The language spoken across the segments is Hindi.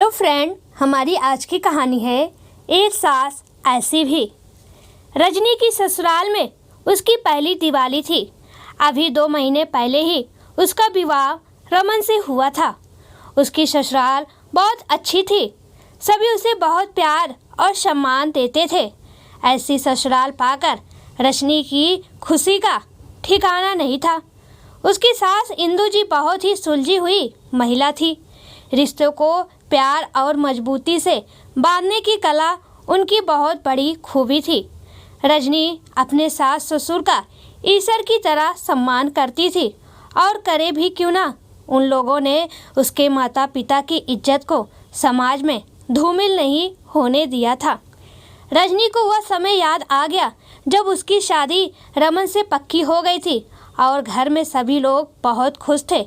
तो फ्रेंड, हमारी आज की कहानी है एक सास ऐसी भी। रजनी की ससुराल में उसकी पहली दिवाली थी। अभी 2 महीने पहले ही उसका विवाह रमन से हुआ था। उसकी ससुराल बहुत अच्छी थी। सभी उसे बहुत प्यार और सम्मान देते थे। ऐसी ससुराल पाकर रजनी की खुशी का ठिकाना नहीं था। उसकी सास इंदू जी बहुत ही सुलझी हुई महिला थी। रिश्तों को प्यार और मजबूती से बांधने की कला उनकी बहुत बड़ी खूबी थी। रजनी अपने सास ससुर का ईश्वर की तरह सम्मान करती थी, और करे भी क्यों ना। उन लोगों ने उसके माता पिता की इज्जत को समाज में धूमिल नहीं होने दिया था। रजनी को वह समय याद आ गया जब उसकी शादी रमन से पक्की हो गई थी, और घर में सभी लोग बहुत खुश थे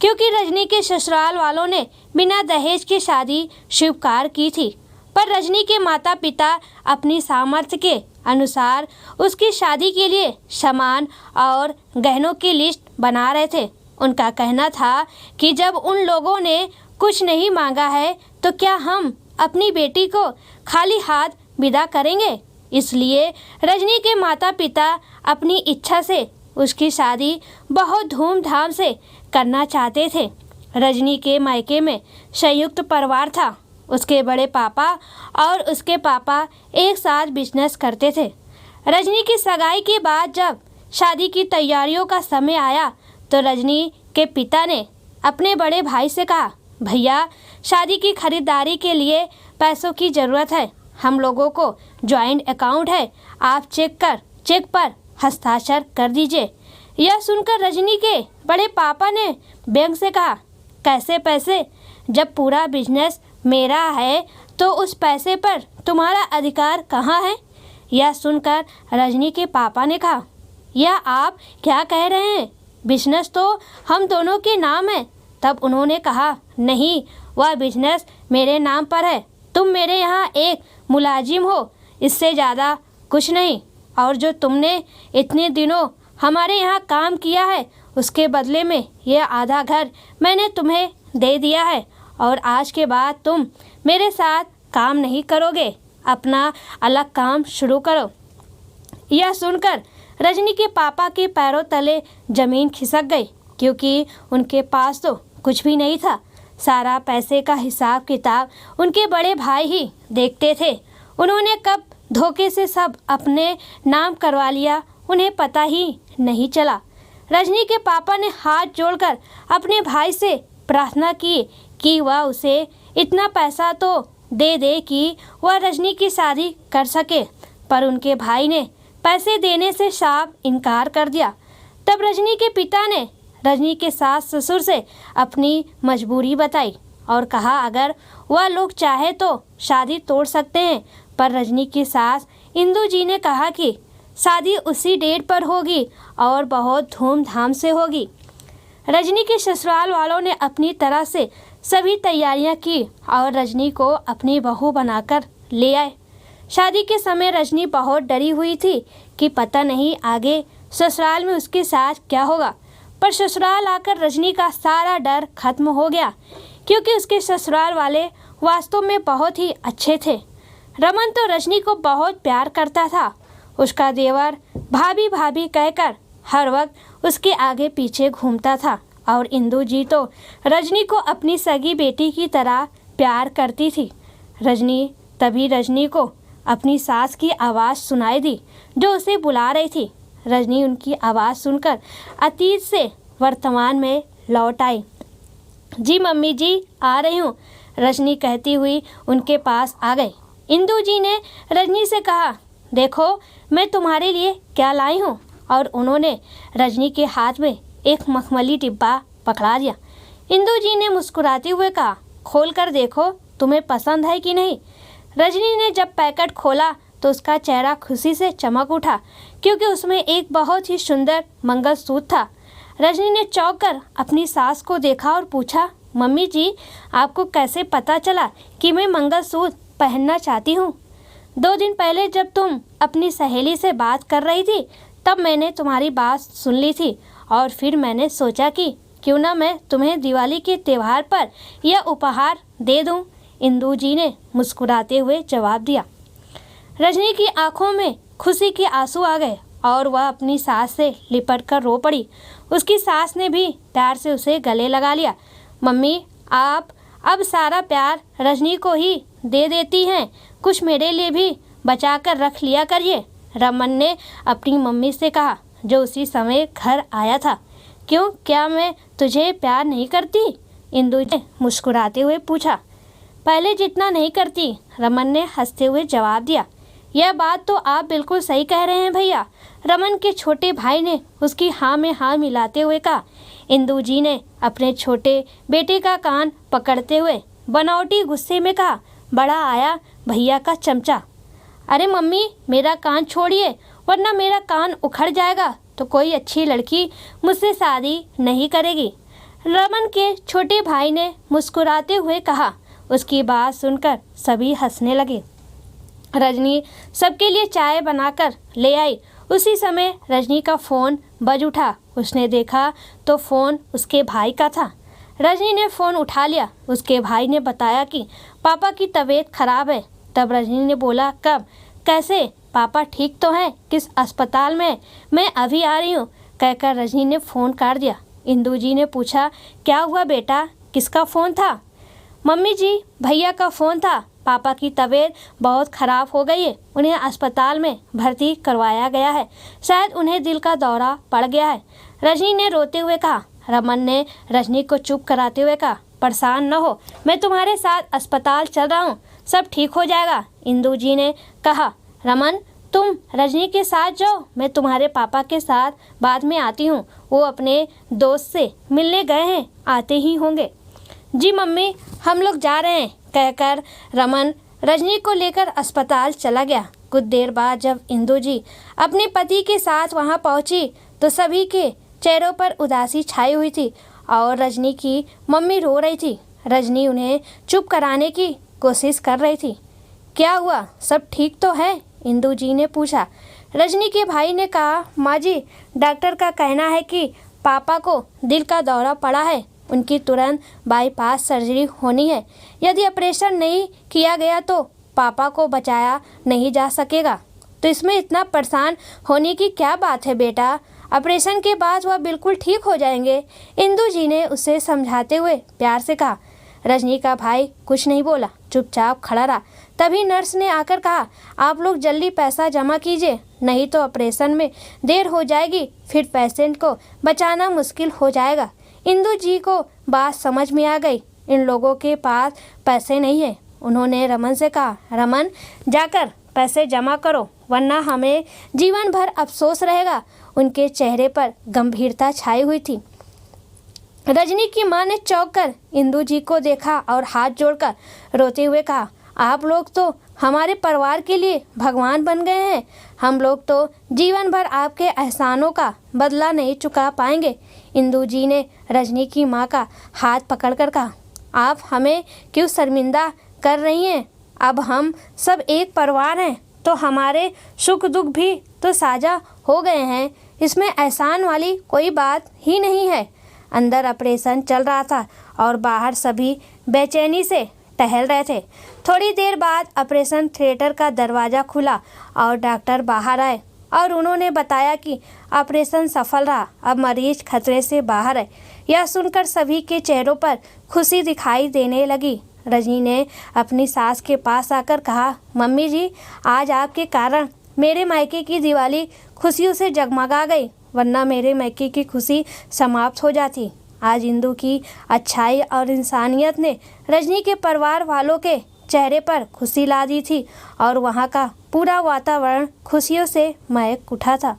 क्योंकि रजनी के ससुराल वालों ने बिना दहेज की शादी स्वीकार की थी। पर रजनी के माता पिता अपनी सामर्थ्य के अनुसार उसकी शादी के लिए सामान और गहनों की लिस्ट बना रहे थे। उनका कहना था कि जब उन लोगों ने कुछ नहीं मांगा है तो क्या हम अपनी बेटी को खाली हाथ विदा करेंगे। इसलिए रजनी के माता पिता अपनी इच्छा से उसकी शादी बहुत धूमधाम से करना चाहते थे। रजनी के मायके में संयुक्त परिवार था। उसके बड़े पापा और उसके पापा एक साथ बिजनेस करते थे। रजनी की सगाई के बाद जब शादी की तैयारियों का समय आया तो रजनी के पिता ने अपने बड़े भाई से कहा, भैया, शादी की खरीदारी के लिए पैसों की ज़रूरत है। हम लोगों को जॉइंट अकाउंट है, आप चेक पर हस्ताक्षर कर दीजिए। यह सुनकर रजनी के बड़े पापा ने बैंक से कहा, कैसे पैसे? जब पूरा बिजनेस मेरा है तो उस पैसे पर तुम्हारा अधिकार कहाँ है? यह सुनकर रजनी के पापा ने कहा, यह आप क्या कह रहे हैं? बिजनेस तो हम दोनों के नाम है। तब उन्होंने कहा, नहीं, वह बिजनेस मेरे नाम पर है। तुम मेरे यहाँ एक मुलाजिम हो, इससे ज़्यादा कुछ नहीं। और जो तुमने इतने दिनों हमारे यहाँ काम किया है उसके बदले में यह आधा घर मैंने तुम्हें दे दिया है, और आज के बाद तुम मेरे साथ काम नहीं करोगे। अपना अलग काम शुरू करो। यह सुनकर रजनी के पापा के पैरों तले ज़मीन खिसक गई, क्योंकि उनके पास तो कुछ भी नहीं था। सारा पैसे का हिसाब किताब उनके बड़े भाई ही देखते थे। उन्होंने कब धोखे से सब अपने नाम करवा लिया, उन्हें पता ही नहीं चला। रजनी के पापा ने हाथ जोड़कर अपने भाई से प्रार्थना की कि वह उसे इतना पैसा तो दे दे कि वह रजनी की शादी कर सके, पर उनके भाई ने पैसे देने से साफ इनकार कर दिया। तब रजनी के पिता ने रजनी के सास ससुर से अपनी मजबूरी बताई और कहा, अगर वह लोग चाहे तो शादी तोड़ सकते हैं। पर रजनी की सास इंदू जी ने कहा कि शादी उसी डेट पर होगी और बहुत धूमधाम से होगी। रजनी के ससुराल वालों ने अपनी तरह से सभी तैयारियां की और रजनी को अपनी बहू बनाकर ले आए। शादी के समय रजनी बहुत डरी हुई थी कि पता नहीं आगे ससुराल में उसके साथ क्या होगा। पर ससुराल आकर रजनी का सारा डर खत्म हो गया, क्योंकि उसके ससुराल वाले वास्तव में बहुत ही अच्छे थे। रमन तो रजनी को बहुत प्यार करता था। उसका देवर भाभी भाभी कहकर हर वक्त उसके आगे पीछे घूमता था, और इंदू जी तो रजनी को अपनी सगी बेटी की तरह प्यार करती थी। तभी रजनी को अपनी सास की आवाज़ सुनाई दी जो उसे बुला रही थी। रजनी उनकी आवाज़ सुनकर अतीत से वर्तमान में लौट आई। जी मम्मी जी, आ रही हूँ, रजनी कहती हुई उनके पास आ गई। इंदू जी ने रजनी से कहा, देखो मैं तुम्हारे लिए क्या लाई हूँ, और उन्होंने रजनी के हाथ में एक मखमली डिब्बा पकड़ा दिया। इंदू जी ने मुस्कुराते हुए कहा, खोल कर देखो, तुम्हें पसंद है कि नहीं। रजनी ने जब पैकेट खोला तो उसका चेहरा खुशी से चमक उठा, क्योंकि उसमें एक बहुत ही सुंदर मंगलसूत्र था। रजनी ने चौंक कर अपनी सास को देखा और पूछा, मम्मी जी, आपको कैसे पता चला कि मैं मंगलसूत्र पहनना चाहती हूँ? 2 दिन पहले जब तुम अपनी सहेली से बात कर रही थी तब मैंने तुम्हारी बात सुन ली थी, और फिर मैंने सोचा कि क्यों ना मैं तुम्हें दिवाली के त्यौहार पर यह उपहार दे दूं। इंदू जी ने मुस्कुराते हुए जवाब दिया। रजनी की आंखों में खुशी के आंसू आ गए और वह अपनी सास से लिपट कर रो पड़ी। उसकी सास ने भी प्यार से उसे गले लगा लिया। मम्मी, आप अब सारा प्यार रजनी को ही दे देती हैं, कुछ मेरे लिए भी बचा कर रख लिया करिए, रमन ने अपनी मम्मी से कहा, जो उसी समय घर आया था। क्यों, क्या मैं तुझे प्यार नहीं करती? इंदु ने मुस्कुराते हुए पूछा। पहले जितना नहीं करती, रमन ने हंसते हुए जवाब दिया। यह बात तो आप बिल्कुल सही कह रहे हैं भैया, रमन के छोटे भाई ने उसकी हाँ में हाँ मिलाते हुए कहा। इंदु जी ने अपने छोटे बेटे का कान पकड़ते हुए बनावटी गुस्से में कहा, बड़ा आया भैया का चमचा। अरे मम्मी, मेरा कान छोड़िए वरना मेरा कान उखड़ जाएगा, तो कोई अच्छी लड़की मुझसे शादी नहीं करेगी, रमन के छोटे भाई ने मुस्कुराते हुए कहा। उसकी बात सुनकर सभी हंसने लगे। रजनी सबके लिए चाय बनाकर ले आई। उसी समय रजनी का फ़ोन बज उठा। उसने देखा तो फ़ोन उसके भाई का था। रजनी ने फ़ोन उठा लिया। उसके भाई ने बताया कि पापा की तबीयत खराब है। तब रजनी ने बोला, कब, कैसे, पापा ठीक तो हैं? किस अस्पताल में? मैं अभी आ रही हूँ, कहकर रजनी ने फ़ोन काट दिया। इंदु जी ने पूछा, क्या हुआ बेटा, किसका फ़ोन था? मम्मी जी, भैया का फ़ोन था, पापा की तबीयत बहुत ख़राब हो गई है, उन्हें अस्पताल में भर्ती करवाया गया है, शायद उन्हें दिल का दौरा पड़ गया है, रजनी ने रोते हुए कहा। रमन ने रजनी को चुप कराते हुए कहा, परेशान न हो, मैं तुम्हारे साथ अस्पताल चल रहा हूँ, सब ठीक हो जाएगा। इंदु जी ने कहा, रमन तुम रजनी के साथ जाओ, मैं तुम्हारे पापा के साथ बाद में आती हूँ, वो अपने दोस्त से मिलने गए हैं, आते ही होंगे। जी मम्मी, हम लोग जा रहे हैं, कहकर रमन रजनी को लेकर अस्पताल चला गया। कुछ देर बाद जब इंदु जी अपने पति के साथ वहां पहुंची तो सभी के चेहरों पर उदासी छाई हुई थी और रजनी की मम्मी रो रही थी। रजनी उन्हें चुप कराने की कोशिश कर रही थी। क्या हुआ, सब ठीक तो है? इंदु जी ने पूछा। रजनी के भाई ने कहा, माँ जी, डॉक्टर का कहना है कि पापा को दिल का दौरा पड़ा है, उनकी तुरंत बाईपास सर्जरी होनी है, यदि ऑपरेशन नहीं किया गया तो पापा को बचाया नहीं जा सकेगा। तो इसमें इतना परेशान होने की क्या बात है बेटा, ऑपरेशन के बाद वह बिल्कुल ठीक हो जाएंगे, इंदु जी ने उसे समझाते हुए प्यार से कहा। रजनी का भाई कुछ नहीं बोला, चुपचाप खड़ा रहा। तभी नर्स ने आकर कहा, आप लोग जल्दी पैसा जमा कीजिए, नहीं तो ऑपरेशन में देर हो जाएगी, फिर पेशेंट को बचाना मुश्किल हो जाएगा। इंदु जी को बात समझ में आ गई, इन लोगों के पास पैसे नहीं है। उन्होंने रमन से कहा, रमन जाकर पैसे जमा करो वरना हमें जीवन भर अफसोस रहेगा। उनके चेहरे पर गंभीरता छाई हुई थी। रजनी की मां ने चौंक कर इंदु जी को देखा और हाथ जोड़कर रोते हुए कहा, आप लोग तो हमारे परिवार के लिए भगवान बन गए हैं, हम लोग तो जीवन भर आपके एहसानों का बदला नहीं चुका पाएंगे। इंदु जी ने रजनी की मां का हाथ पकड़कर कहा, आप हमें क्यों शर्मिंदा कर रही हैं? अब हम सब एक परिवार हैं, तो हमारे सुख दुख भी तो साझा हो गए हैं, इसमें एहसान वाली कोई बात ही नहीं है। अंदर ऑपरेशन चल रहा था और बाहर सभी बेचैनी से टहल रहे थे। थोड़ी देर बाद ऑपरेशन थिएटर का दरवाज़ा खुला और डॉक्टर बाहर आए और उन्होंने बताया कि ऑपरेशन सफल रहा, अब मरीज खतरे से बाहर है। यह सुनकर सभी के चेहरों पर खुशी दिखाई देने लगी। रजनी ने अपनी सास के पास आकर कहा, मम्मी जी, आज आपके कारण मेरे मायके की दिवाली खुशियों से जगमगा गई, वरना मेरे मायके की खुशी समाप्त हो जाती। आज इंदु की अच्छाई और इंसानियत ने रजनी के परिवार वालों के चेहरे पर खुशी ला दी थी और वहाँ का पूरा वातावरण खुशियों से महक उठा था।